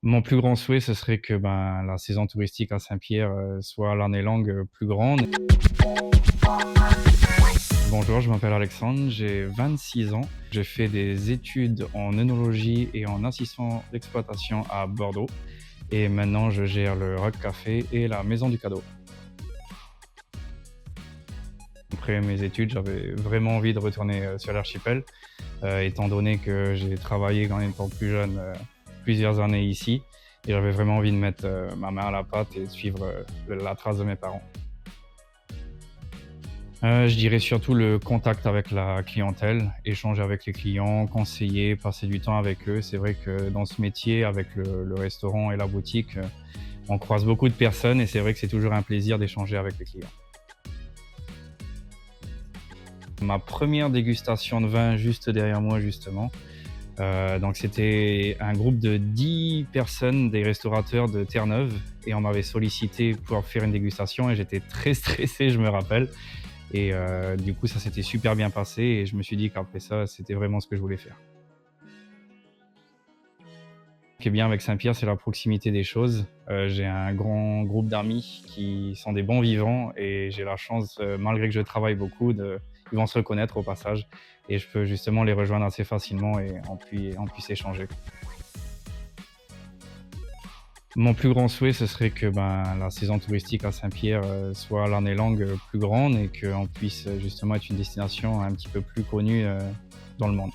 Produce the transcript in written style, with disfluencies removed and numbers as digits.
Mon plus grand souhait, ce serait que, la saison touristique à Saint-Pierre, soit l'année longue, plus grande. Bonjour, je m'appelle Alexandre, j'ai 26 ans. J'ai fait des études en œnologie et en assistant d'exploitation à Bordeaux et maintenant je gère le Rock Café et la Maison du Cadeau. Après mes études, j'avais vraiment envie de retourner, sur l'archipel, étant donné que j'ai travaillé en étant plus jeune, plusieurs années ici et j'avais vraiment envie de mettre, ma main à la pâte et de suivre, la trace de mes parents. Je dirais surtout le contact avec la clientèle, échanger avec les clients, conseiller, passer du temps avec eux. C'est vrai que dans ce métier, avec le restaurant et la boutique, on croise beaucoup de personnes et c'est vrai que c'est toujours un plaisir d'échanger avec les clients. Ma première dégustation de vin juste derrière moi justement, donc c'était un groupe de 10 personnes, des restaurateurs de Terre-Neuve et on m'avait sollicité pour faire une dégustation et j'étais très stressé, je me rappelle. Et du coup, ça s'était super bien passé et je me suis dit qu'après ça, c'était vraiment ce que je voulais faire. Ce qui est bien avec Saint-Pierre, c'est la proximité des choses. J'ai un grand groupe d'amis qui sont des bons vivants et j'ai la chance, malgré que je travaille beaucoup, ils vont se reconnaître au passage et je peux justement les rejoindre assez facilement et on puisse échanger. Mon plus grand souhait, ce serait que, la saison touristique à Saint-Pierre, soit l'année longue, plus grande et qu'on puisse, justement être une destination un petit peu plus connue, dans le monde.